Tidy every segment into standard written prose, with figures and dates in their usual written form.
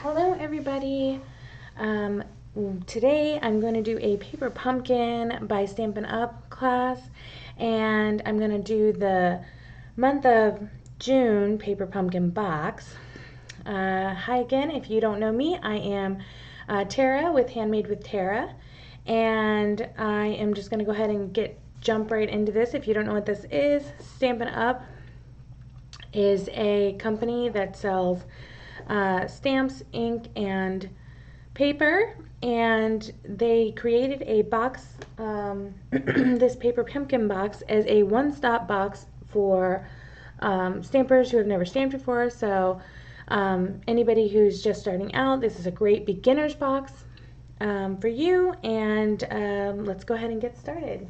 Hello everybody. Today I'm going to do a paper pumpkin by Stampin Up class, and I'm going to do the month of June paper pumpkin box. Hi again, if you don't know me, I am Tara with Handmade with Tara, and I am just going to go ahead and jump right into this. If you don't know what this is, Stampin Up is a company that sells stamps, ink, and paper, and they created a box, this paper pumpkin box, as a one-stop box for stampers who have never stamped before. So anybody who's just starting out, this is a great beginner's box for you, and let's go ahead and get started.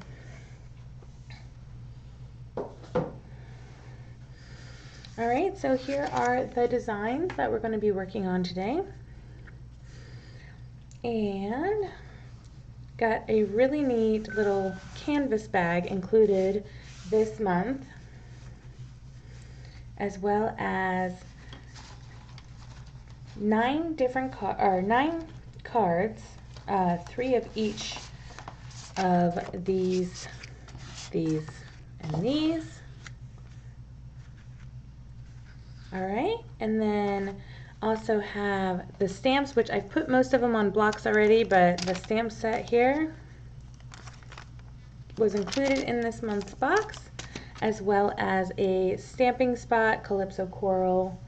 Alright, so here are the designs that we're going to be working on today. And got a really neat little canvas bag included this month, as well as 9 cards, 3 of each of these, and these. Alright, and then also have the stamps, which I've put most of them on blocks already, but the stamp set here was included in this month's box, as well as a stamping spot, Calypso Coral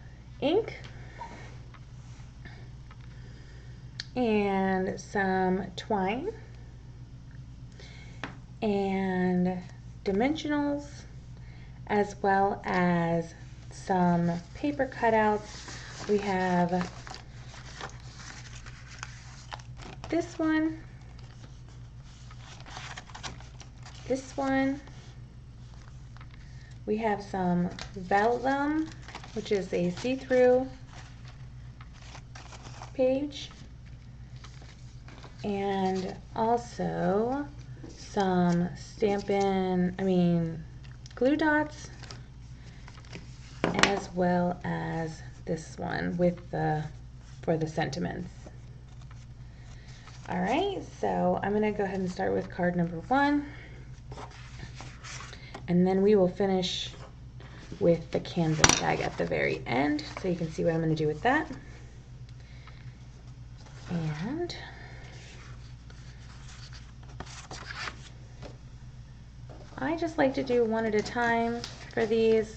ink, and some twine, and dimensionals, as well as some paper cutouts. We have this one, we have some vellum, which is a see-through page, and also some glue dots, as well as this one with for the sentiments. Alright, so I'm going to go ahead and start with card number 1, and then we will finish with the canvas bag at the very end, so you can see what I'm going to do with that. And I just like to do one at a time for these.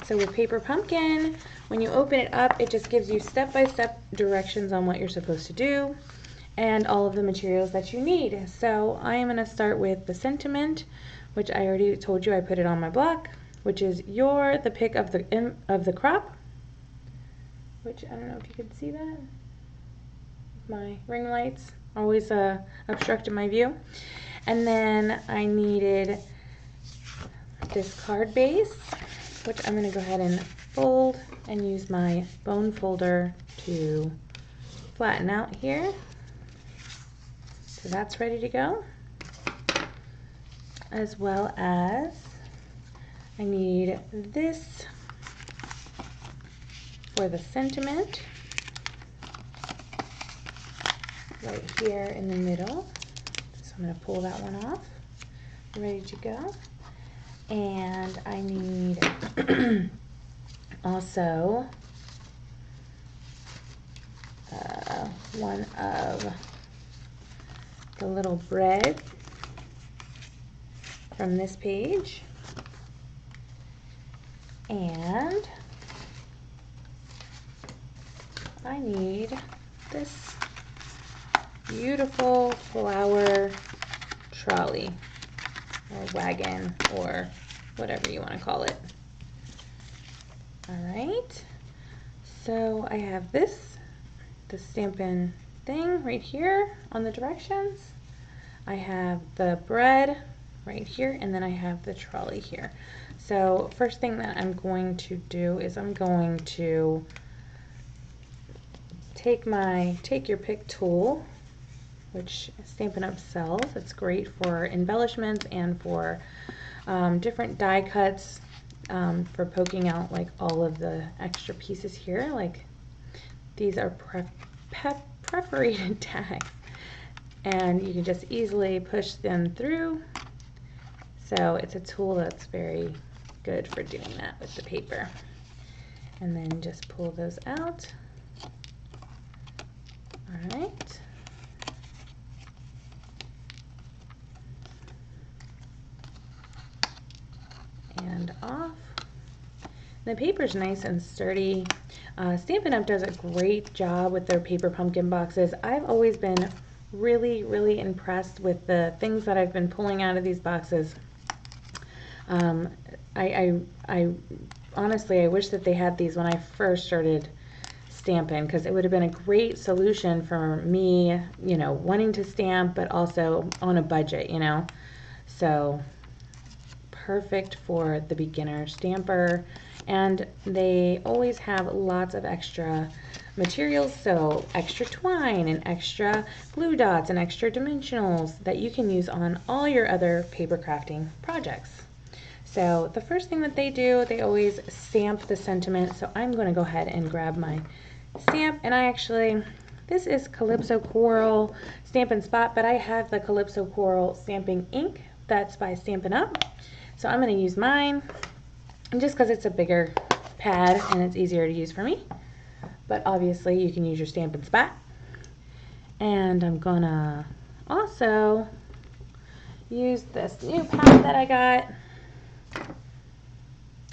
So with paper pumpkin, when you open it up, it just gives you step-by-step directions on what you're supposed to do and all of the materials that you need. So I am going to start with the sentiment, which I already told you I put it on my block, which is "You're the pick of the crop," which I don't know if you can see that. My ring lights always obstructed my view. And then I needed this card base, which I'm going to go ahead and fold and use my bone folder to flatten out here. So that's ready to go. As well as I need this for the sentiment, right here in the middle. So I'm going to pull that one off. Ready to go. And I need also one of the little bread from this page, and I need this beautiful flower trolley or wagon or whatever you want to call it. Alright, so I have the Stampin' thing right here on the directions. I have the bread right here, and then I have the trolley here. So first thing that I'm going to do is I'm going to take your pick tool, which Stampin' Up sells. It's great for embellishments and for different die cuts for poking out like all of the extra pieces here. Like these are perforated tags, and you can just easily push them through. So it's a tool that's very good for doing that with the paper. And then just pull those out. All right. And off. The paper's nice and sturdy. Stampin' Up! Does a great job with their paper pumpkin boxes. I've always been really, really impressed with the things that I've been pulling out of these boxes. I honestly, I wish that they had these when I first started stamping, because it would have been a great solution for me, you know, wanting to stamp, but also on a budget, you know. So perfect for the beginner stamper. And they always have lots of extra materials, so extra twine and extra glue dots and extra dimensionals that you can use on all your other paper crafting projects. So the first thing that they do, they always stamp the sentiment. So I'm going to go ahead and grab my stamp, and this is Calypso Coral Stampin' Spot, but I have the Calypso Coral stamping ink that's by Stampin' Up. So I'm going to use mine, just because it's a bigger pad and it's easier to use for me. But obviously you can use your Stampin' Spot. And I'm going to also use this new pad that I got.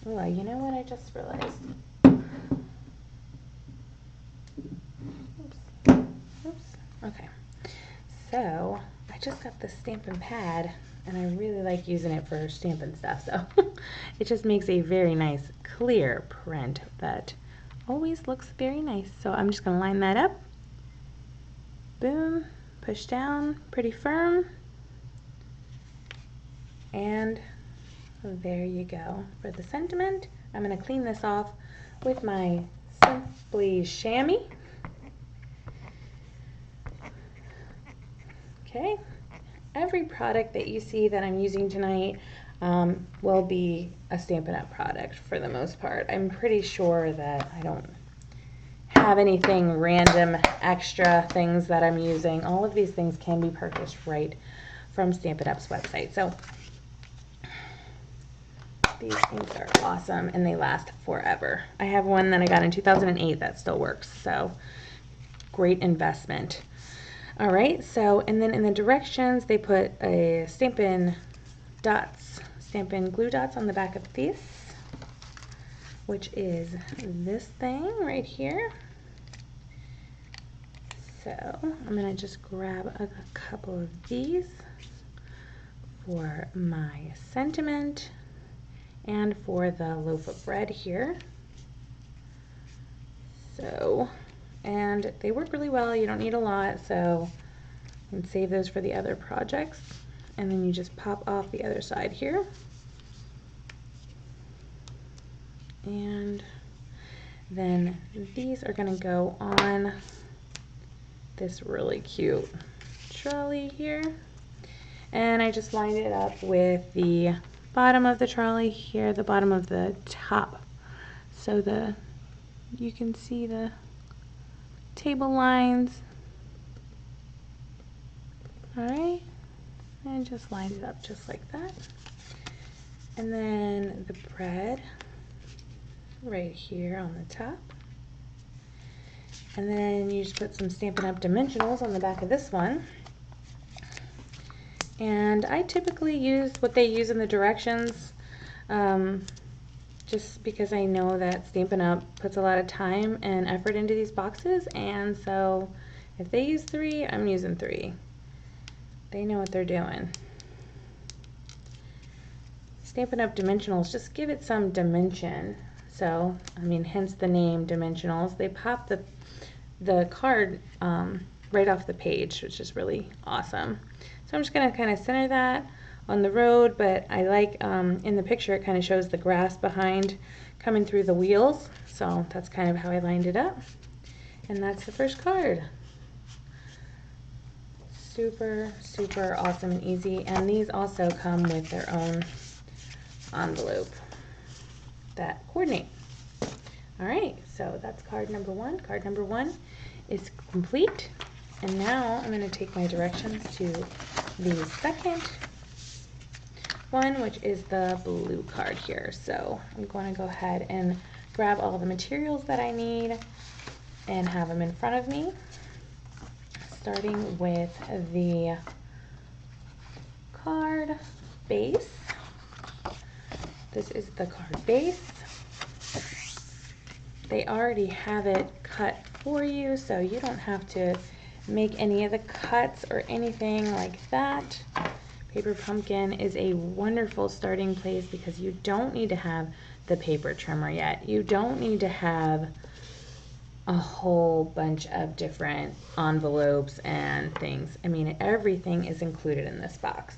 Oh, you know what I just realized? Oops. Okay. So I just got this Stampin' pad, and I really like using it for stamping stuff. So it just makes a very nice clear print that always looks very nice. So I'm just going to line that up. Boom. Push down pretty firm. And there you go. For the sentiment, I'm going to clean this off with my Simply Chamois. Okay. Every product that you see that I'm using tonight will be a Stampin' Up! Product for the most part. I'm pretty sure that I don't have anything random extra things that I'm using. All of these things can be purchased right from Stampin' Up's website. So these things are awesome, and they last forever. I have one that I got in 2008 that still works, so great investment. All right, so, and then in the directions, they put a Stampin' glue dots on the back of these, which is this thing right here. So I'm gonna just grab a couple of these for my sentiment and for the loaf of bread here. So, and they work really well. You don't need a lot, so you can save those for the other projects. And then you just pop off the other side here. And then these are going to go on this really cute trolley here. And I just lined it up with the bottom of the trolley here, the bottom of the top. So you can see the table lines. All right, and just line it up just like that. And then the bread right here on the top. And then you just put some Stampin' Up! Dimensionals on the back of this one. And I typically use what they use in the directions, just because I know that Stampin' Up! Puts a lot of time and effort into these boxes, and so if they use 3, I'm using 3. They know what they're doing. Stampin' Up! Dimensionals just give it some dimension. So, I mean, hence the name Dimensionals. They pop the card right off the page, which is really awesome. So I'm just going to kind of center that on the road, but I like in the picture it kind of shows the grass behind coming through the wheels. So that's kind of how I lined it up. And that's the first card. Super, super awesome and easy. And these also come with their own envelope. that coordinate. All right, so that's card number one. Card number one is complete. And now I'm going to take my directions to the second one, which is the blue card here. So I'm going to go ahead and grab all the materials that I need and have them in front of me, starting with the card base. This is the card base. They already have it cut for you, so you don't have to make any of the cuts or anything like that. Paper Pumpkin is a wonderful starting place because you don't need to have the paper trimmer yet. You don't need to have a whole bunch of different envelopes and things. I mean, everything is included in this box.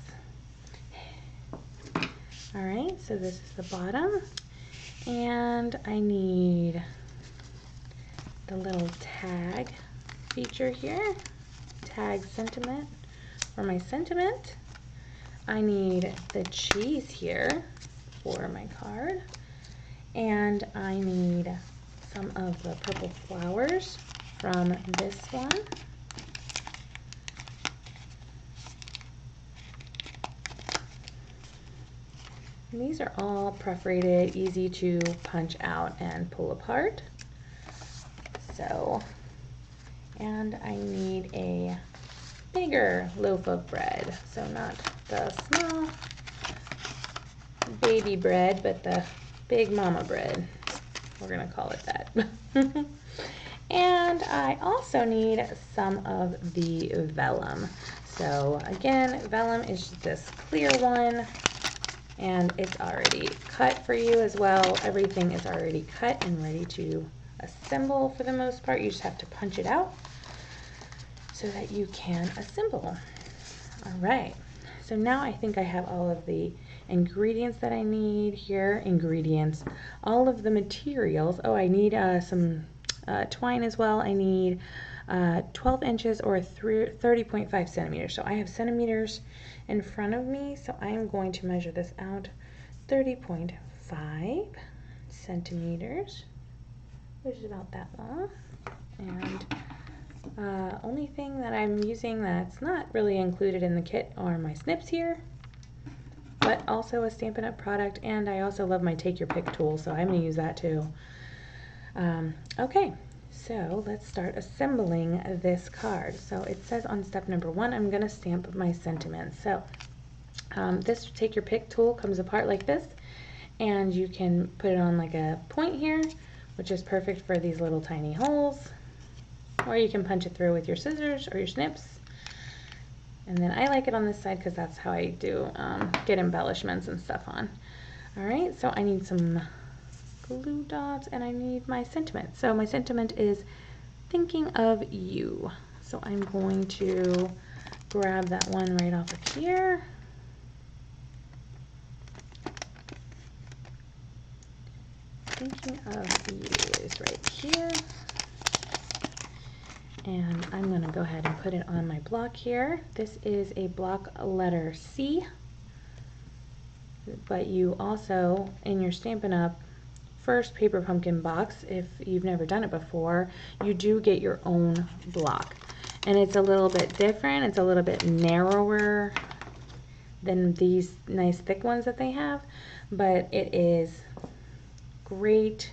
All right, so this is the bottom, and I need the little tag feature here, tag sentiment for my sentiment. I need the cheese here for my card, and I need some of the purple flowers from this one. And these are all perforated, easy to punch out and pull apart. So, and I need a bigger loaf of bread. So not the small baby bread, but the big mama bread. We're gonna call it that. And I also need some of the vellum. So again, vellum is this clear one, and it's already cut for you as well. Everything is already cut and ready to assemble for the most part. You just have to punch it out so that you can assemble. All right, so now I think I have all of the ingredients that I need here. Ingredients, all of the materials. Oh, I need some twine as well. I need 12 inches or 30.5 centimeters. So I have centimeters in front of me, so I'm going to measure this out. 30.5 centimeters, which is about that long. And only thing that I'm using that's not really included in the kit are my snips here, but also a Stampin' Up product, and I also love my Take Your Pick tool, so I'm going to use that too. Okay, so let's start assembling this card. So it says on step number one, I'm going to stamp my sentiments. So this Take Your Pick tool comes apart like this, and you can put it on like a point here, which is perfect for these little tiny holes, or you can punch it through with your scissors or your snips. And then I like it on this side because that's how I do get embellishments and stuff on. All right, so I need some glue dots and I need my sentiment. So my sentiment is thinking of you. So I'm going to grab that one right off of here. Thinking of you is right here. And I'm going to go ahead and put it on my block here. This is a block letter C, but you also, in your Stampin' Up first Paper Pumpkin box, if you've never done it before, you do get your own block. And it's a little bit different. It's a little bit narrower than these nice thick ones that they have, but it is great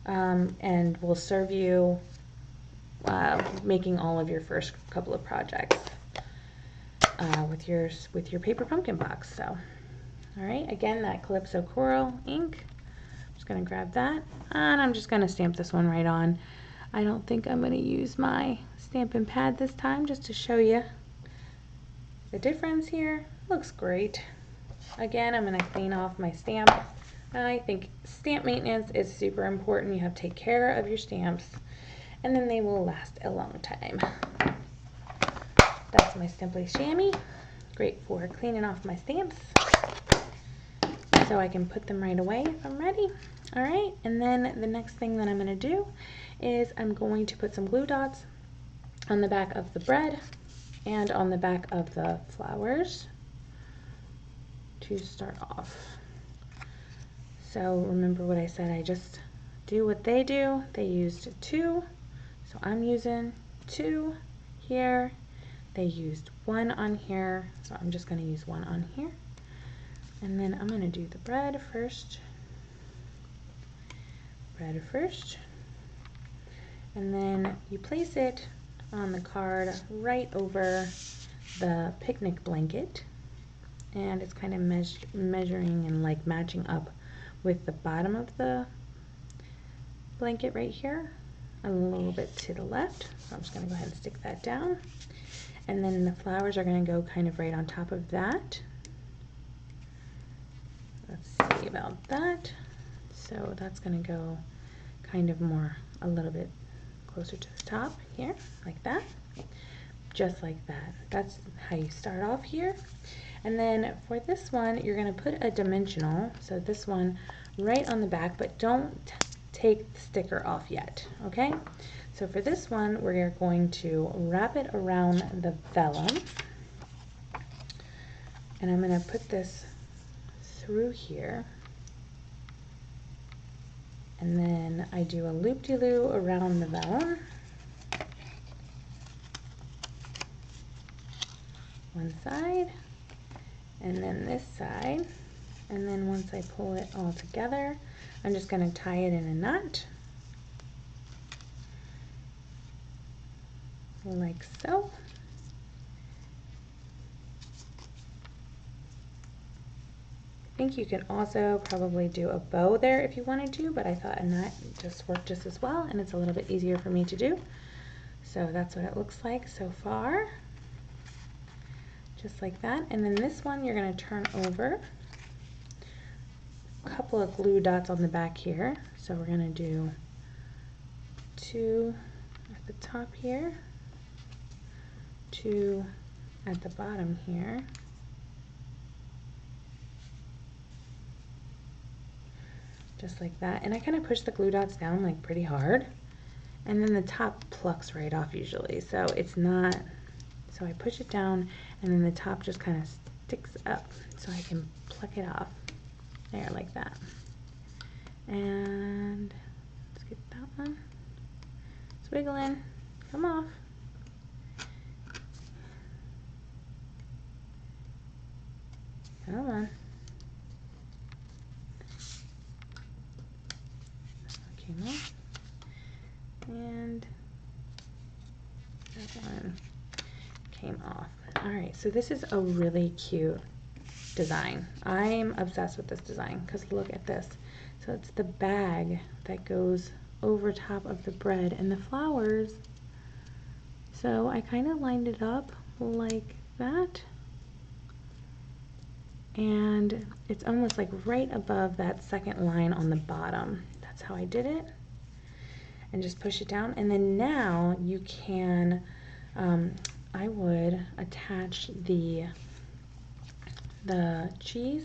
and will serve you making all of your first couple of projects with your Paper Pumpkin box. So, all right, again, that Calypso Coral ink. I'm just going to grab that, and I'm just going to stamp this one right on. I don't think I'm going to use my stamping pad this time, just to show you the difference here. Looks great. Again, I'm going to clean off my stamp. I think stamp maintenance is super important. You have to take care of your stamps, and then they will last a long time. That's my Simply Chamois. Great for cleaning off my stamps, so I can put them right away if I'm ready. All right, and then the next thing that I'm going to do is I'm going to put some glue dots on the back of the bread and on the back of the flowers to start off. So remember what I said, I just do what they do. They used 2, so I'm using 2 here. They used 1 on here, so I'm just going to use 1 on here. And then I'm going to do the bread first. Bread first. And then you place it on the card right over the picnic blanket. And it's kind of measuring and like matching up with the bottom of the blanket right here, a little bit to the left. So I'm just going to go ahead and stick that down. And then the flowers are going to go kind of right on top of that. Let's see about that. So that's going to go kind of more, a little bit closer to the top here, like that. Just like that. That's how you start off here. And then for this one, you're going to put a dimensional, so this one right on the back, but don't take the sticker off yet, okay? So for this one, we're going to wrap it around the vellum. And I'm going to put this through here. And then I do a loop-de-loo around the vellum. One side. And then this side, and then once I pull it all together, I'm just going to tie it in a knot, like so. I think you can also probably do a bow there if you wanted to, but I thought a knot just worked just as well, and it's a little bit easier for me to do. So that's what it looks like so far. Just like that. And then this one you're going to turn over. A couple of glue dots on the back here. So we're going to do 2 at the top here, 2 at the bottom here. Just like that. And I kind of push the glue dots down like pretty hard. And then the top plucks right off usually. So it's not, so I push it down and then the top just kind of sticks up so I can pluck it off. There, like that. And let's get that one. It's wiggling. Come off. Come on. Came off. And that one came off. Alright, so this is a really cute design. I'm obsessed with this design because look at this. So it's the bag that goes over top of the bread and the flowers. So I kind of lined it up like that. And it's almost like right above that second line on the bottom. That's how I did it. And just push it down. And then now you can, I would attach the cheese.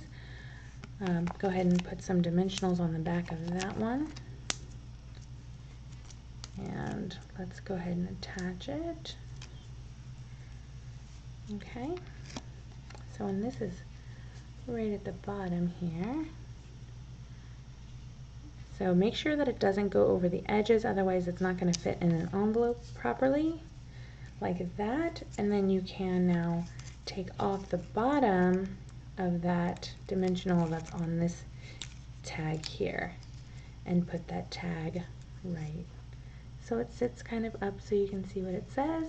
Go ahead and put some dimensionals on the back of that one. And let's go ahead and attach it. Okay. So, and this is right at the bottom here. So make sure that it doesn't go over the edges, otherwise it's not going to fit in an envelope properly, like that. And then you can now take off the bottom of that dimensional that's on this tag here and put that tag right. So it sits kind of up so you can see what it says,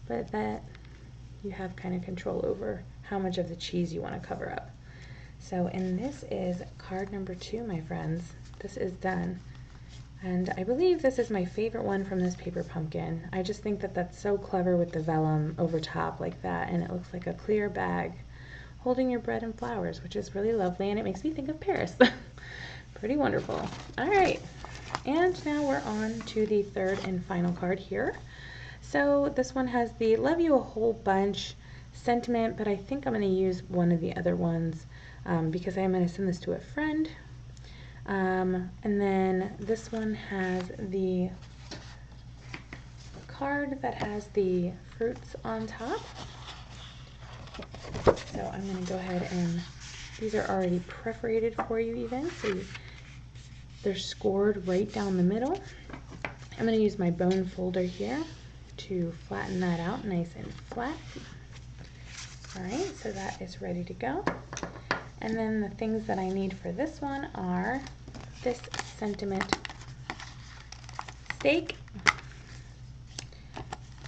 but that you have kind of control over how much of the cheese you want to cover up. So, and this is card number 2, my friends. This is done. And I believe this is my favorite one from this paper pumpkin. I just think that that's so clever with the vellum over top like that, and it looks like a clear bag holding your bread and flowers, which is really lovely, and it makes me think of Paris. Pretty wonderful. All right, and now we're on to the third and final card here. So this one has the love you a whole bunch sentiment, but I think I'm going to use one of the other ones because I'm going to send this to a friend. And then this one has the card that has the fruits on top. So I'm going to go ahead and These are already perforated for you even, so they're scored right down the middle. I'm going to use my bone folder here to flatten that out nice and flat. Alright, so that is ready to go. And then the things that I need for this one are this sentiment stake,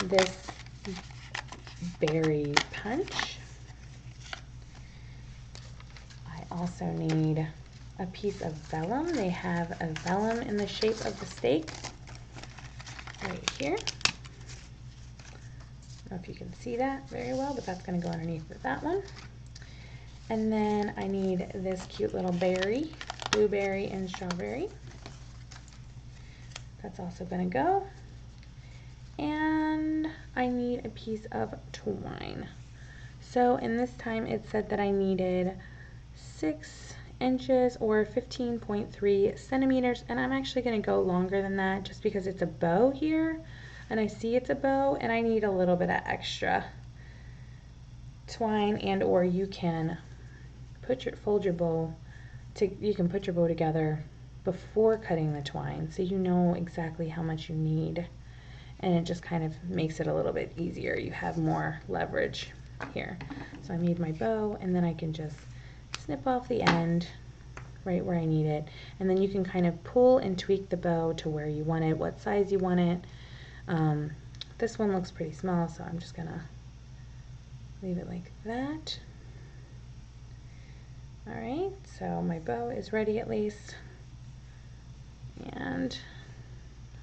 this berry punch. I also need a piece of vellum. They have a vellum in the shape of the stake right here. I don't know if you can see that very well, but that's going to go underneath with that one. And then I need this cute little berry, blueberry and strawberry. That's also going to go. And I need a piece of twine. So in this time it said that I needed 6 inches or 15.3 centimeters, and I'm actually going to go longer than that just because it's a bow here, and I see it's a bow, and I need a little bit of extra twine, and or you can put your put your bow together before cutting the twine, so you know exactly how much you need, and it just kind of makes it a little bit easier. You have more leverage here. So I need my bow, and then I can just snip off the end right where I need it, and then you can kind of pull and tweak the bow to where you want it, what size you want it. This one looks pretty small, so I'm just gonna leave it like that. Alright, so my bow is ready at least, and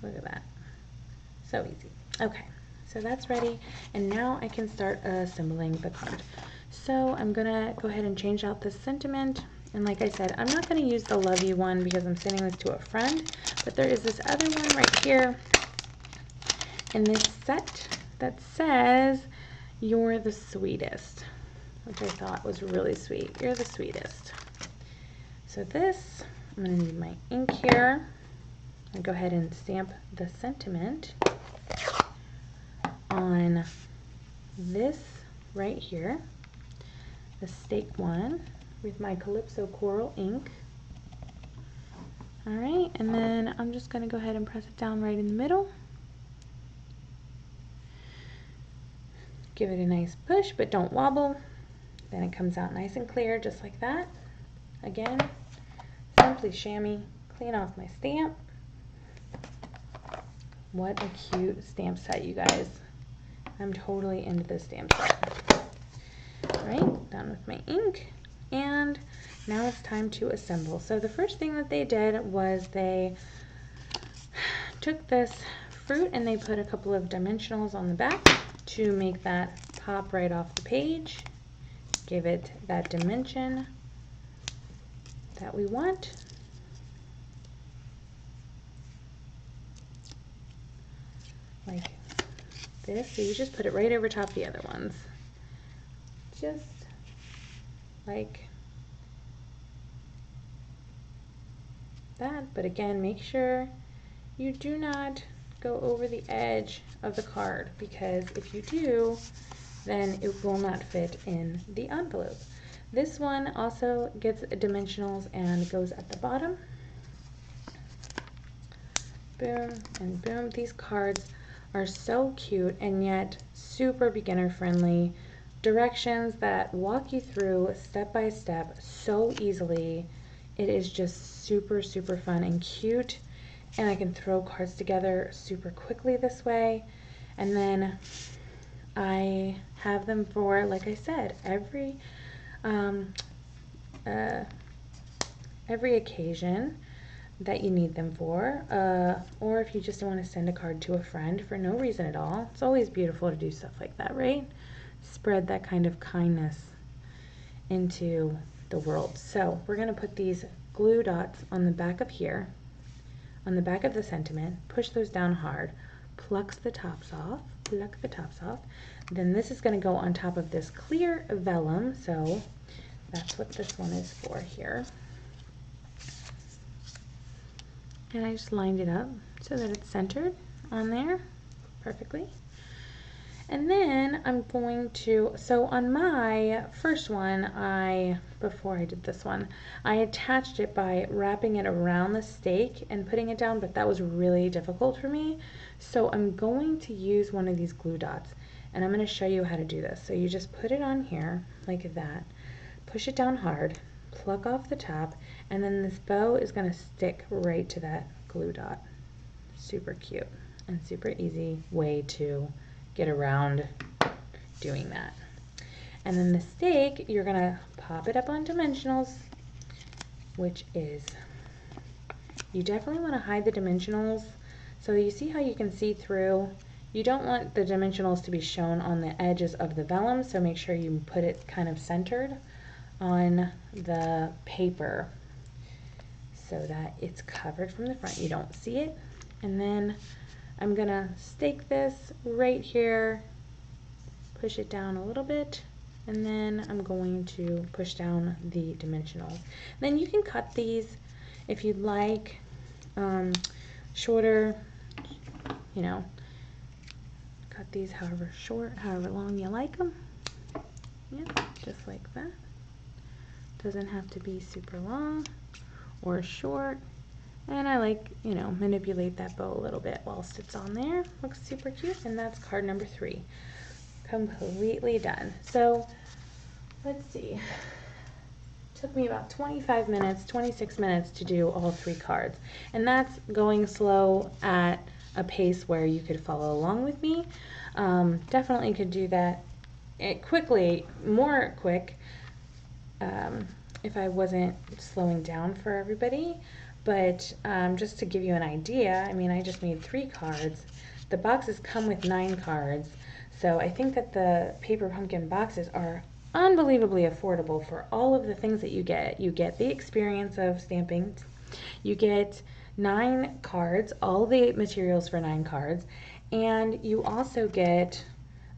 look at that, so easy. Okay, so that's ready, and now I can start assembling the card. So I'm gonna go ahead and change out this sentiment, and like I said, I'm not gonna use the love you one because I'm sending this to a friend, but there is this other one right here in this set that says, "You're the sweetest," which I thought was really sweet. You're the sweetest. So this, I'm gonna need my ink here. I'll go ahead and stamp the sentiment on this right here, the stake one, with my Calypso Coral ink. Alright, and then I'm just going to go ahead and press it down right in the middle. Give it a nice push, but don't wobble. Then it comes out nice and clear, just like that. Again, simply chamois, clean off my stamp. What a cute stamp set, you guys. I'm totally into this stamp set. Alright, done with my ink, and now it's time to assemble. So the first thing that they did was they took this fruit and they put a couple of dimensionals on the back to make that pop right off the page, give it that dimension that we want. Like this, so you just put it right over top the other ones. Just like that, but again, make sure you do not go over the edge of the card, because if you do, then it will not fit in the envelope. This one also gets dimensionals and goes at the bottom. Boom and boom. These cards are so cute and yet super beginner friendly. Directions that walk you through step by step so easily. It is just super, super fun and cute, and I can throw cards together super quickly this way. And then I have them for, like I said, every occasion that you need them for, or if you just want to send a card to a friend for no reason at all. It's always beautiful to do stuff like that, right? Spread that kind of kindness into the world. So we're going to put these glue dots on the back of here, on the back of the sentiment, push those down hard, pluck the tops off, Then this is going to go on top of this clear vellum, so that's what this one is for here. And I just lined it up so that it's centered on there perfectly. And then I'm going to, so on my first one, before I did this one, I attached it by wrapping it around the stake and putting it down, but that was really difficult for me. So I'm going to use one of these glue dots, and I'm going to show you how to do this. So you just put it on here like that, push it down hard, pluck off the top, and then this bow is going to stick right to that glue dot. Super cute and super easy way to get around doing that. And then the stake, you're gonna pop it up on dimensionals, which is, you definitely want to hide the dimensionals. So you see how you can see through? You don't want the dimensionals to be shown on the edges of the vellum, so make sure you put it kind of centered on the paper so that it's covered from the front. You don't see it. And then I'm gonna stake this right here, push it down a little bit, and then I'm going to push down the dimensionals. Then you can cut these if you'd like, shorter, you know, cut these however short, however long you like them. Yeah, just like that. Doesn't have to be super long or short. And I like, you know, manipulate that bow a little bit whilst it's on there. Looks super cute. And that's card number 3. Completely done. So let's see. Took me about 25 minutes, 26 minutes to do all 3 cards. And that's going slow at a pace where you could follow along with me. Definitely could do that quickly, more quick, if I wasn't slowing down for everybody. But just to give you an idea, I mean, I just made 3 cards. The boxes come with 9 cards. So I think that the paper pumpkin boxes are unbelievably affordable for all of the things that you get. You get the experience of stamping. You get 9 cards, all the materials for 9 cards. And you also get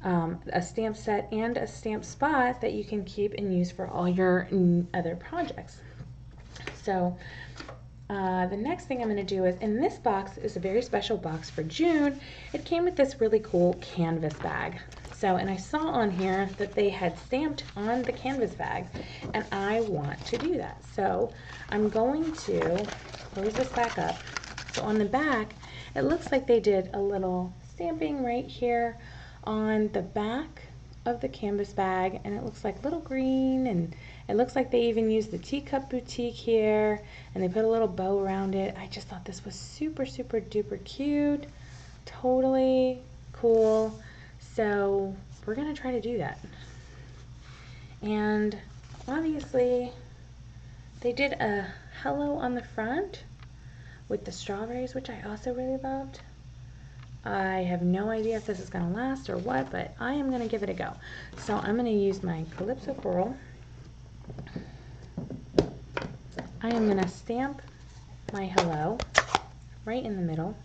a stamp set and a stamp spot that you can keep and use for all your other projects. So the next thing I'm going to do is, in this box is a very special box for June. It came with this really cool canvas bag. So, and I saw on here that they had stamped on the canvas bag, and I want to do that. So I'm going to close this back up. So on the back, it looks like they did a little stamping right here on the back of the canvas bag, and it looks like little green, and it looks like they even used the Teacup Boutique here, and they put a little bow around it. I just thought this was super, super duper cute. Totally cool. So we're gonna try to do that. And obviously they did a hello on the front with the strawberries, which I also really loved. I have no idea if this is going to last or what, but I am going to give it a go. So I'm going to use my Calypso Coral. I am going to stamp my hello right in the middle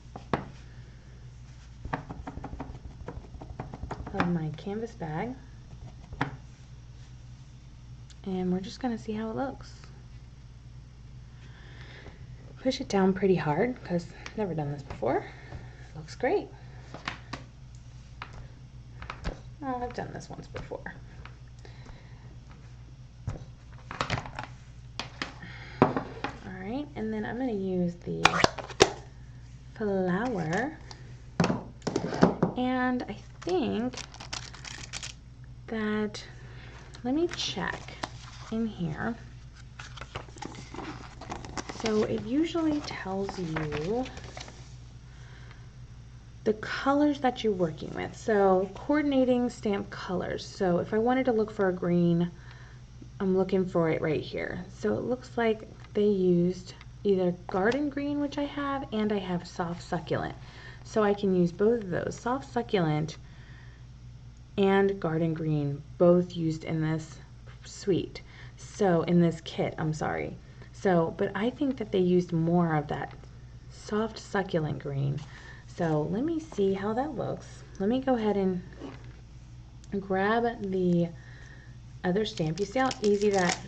of my canvas bag. And we're just going to see how it looks. Push it down pretty hard because I've never done this before. Looks great. Oh, I've done this once before. Alright, and then I'm going to use the flower, and I think that, let me check in here. So it usually tells you the colors that you're working with. So coordinating stamp colors. So if I wanted to look for a green, I'm looking for it right here. So it looks like they used either garden green, which I have, and I have soft succulent. So I can use both of those, soft succulent and garden green, both used in this suite. So in this kit, I'm sorry. So, but I think that they used more of that soft succulent green. So let me see how that looks. Let me go ahead and grab the other stamp. You see how easy that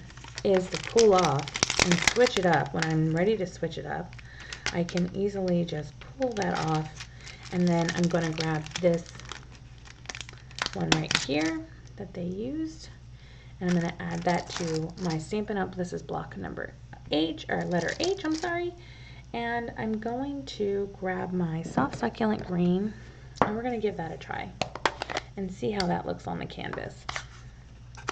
is to pull off and switch it up. When I'm ready to switch it up, I can easily just pull that off, and then I'm going to grab this one right here that they used. And I'm going to add that to my Stampin' Up. This is block number H, or letter H, I'm sorry. And I'm going to grab my soft succulent green, and we're going to give that a try and see how that looks on the canvas.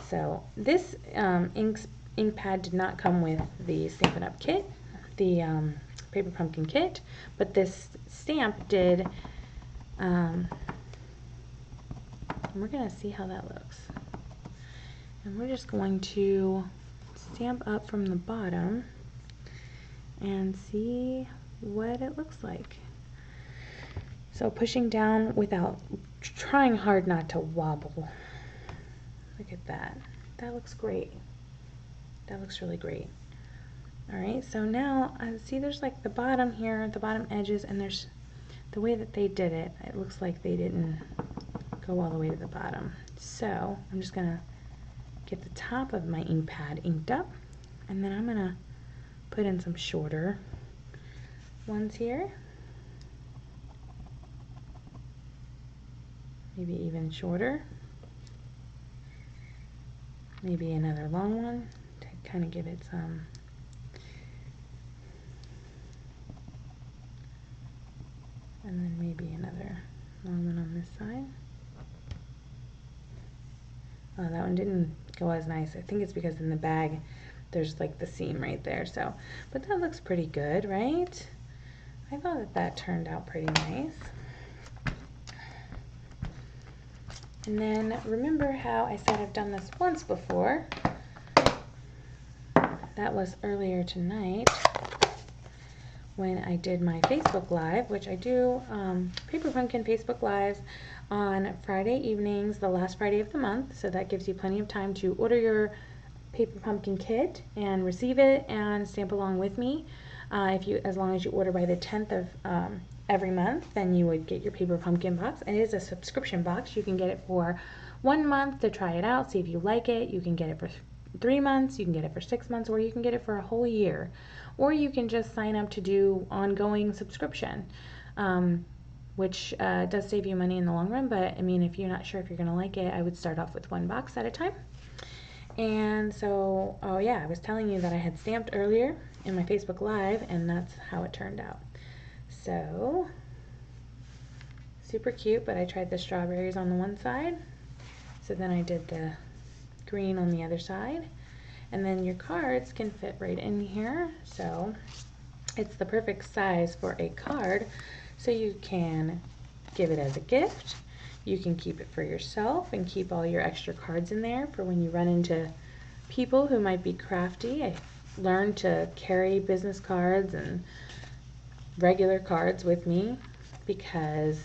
So this ink pad did not come with the Stampin' Up kit, the Paper Pumpkin kit, but this stamp did. And we're going to see how that looks. And we're just going to stamp up from the bottom and see what it looks like. So pushing down without trying hard not to wobble. Look at that. That looks great. That looks really great. All right, so now I see there's like the bottom here, the bottom edges, and there's the way that they did it. It looks like they didn't go all the way to the bottom. So I'm just gonna get the top of my ink pad inked up, and then I'm gonna put in some shorter ones here. Maybe even shorter. Maybe another long one to kind of give it some and then maybe another long one on this side. Oh, that one didn't go as nice. I think it's because in the bag there's like the seam right there. So, but that looks pretty good, right? I thought that that turned out pretty nice. And then remember how I said I've done this once before? That was earlier tonight when I did my Facebook Live, which I do Paper Pumpkin Facebook Lives on Friday evenings, the last Friday of the month. So that gives you plenty of time to order your Paper Pumpkin kit and receive it and stamp along with me. As long as you order by the 10th of every month, then you would get your Paper Pumpkin box. And it is a subscription box. You can get it for 1 month to try it out, see if you like it. You can get it for 3 months, you can get it for 6 months, or you can get it for a whole year. Or you can just sign up to do ongoing subscription, which does save you money in the long run. But I mean, if you're not sure if you're going to like it, I would start off with 1 box at a time. And so, oh yeah, I was telling you that I had stamped earlier in my Facebook Live, and that's how it turned out. So, super cute, but I tried the strawberries on the one side. So then I did the green on the other side. And then your cards can fit right in here. So it's the perfect size for a card. So you can give it as a gift. You can keep it for yourself and keep all your extra cards in there for when you run into people who might be crafty. I learned to carry business cards and regular cards with me because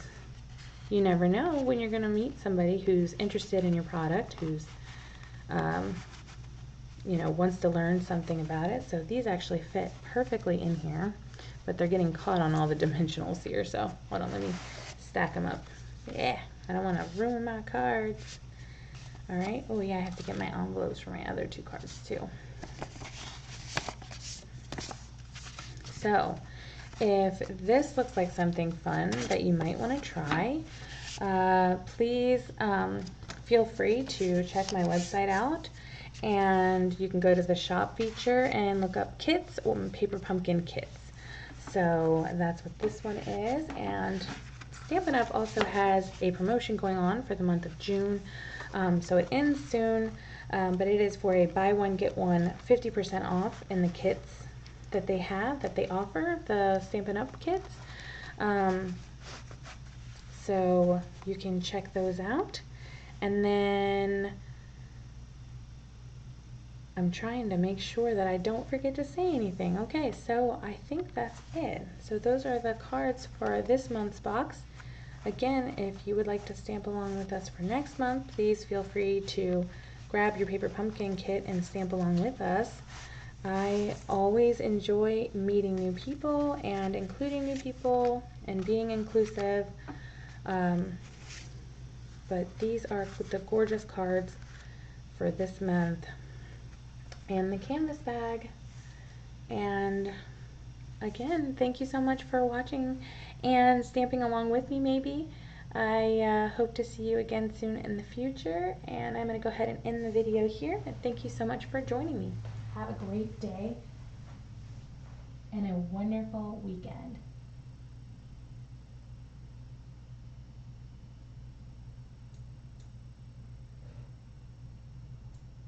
you never know when you're going to meet somebody who's interested in your product, who's you know, wants to learn something about it. So these actually fit perfectly in here, but they're getting caught on all the dimensionals here. So hold on, let me stack them up. Yeah, I don't want to ruin my cards. All right. Oh yeah, I have to get my envelopes for my other 2 cards too. So if this looks like something fun that you might want to try, please feel free to check my website out. And you can go to the shop feature and look up kits or Paper Pumpkin kits. So that's what this one is. And Stampin' Up also has a promotion going on for the month of June. So it ends soon, but it is for a buy one, get one 50% off in the kits that they have, that they offer, the Stampin' Up kits. So you can check those out. And then I'm trying to make sure that I don't forget to say anything. Okay, so I think that's it. So those are the cards for this month's box. Again, if you would like to stamp along with us for next month, please feel free to grab your Paper Pumpkin kit and stamp along with us. I always enjoy meeting new people and including new people and being inclusive. But these are the gorgeous cards for this month. And the canvas bag. And again, thank you so much for watching and stamping along with me maybe. I hope to see you again soon in the future, and I'm going to go ahead and end the video here. And thank you so much for joining me. Have a great day and a wonderful weekend.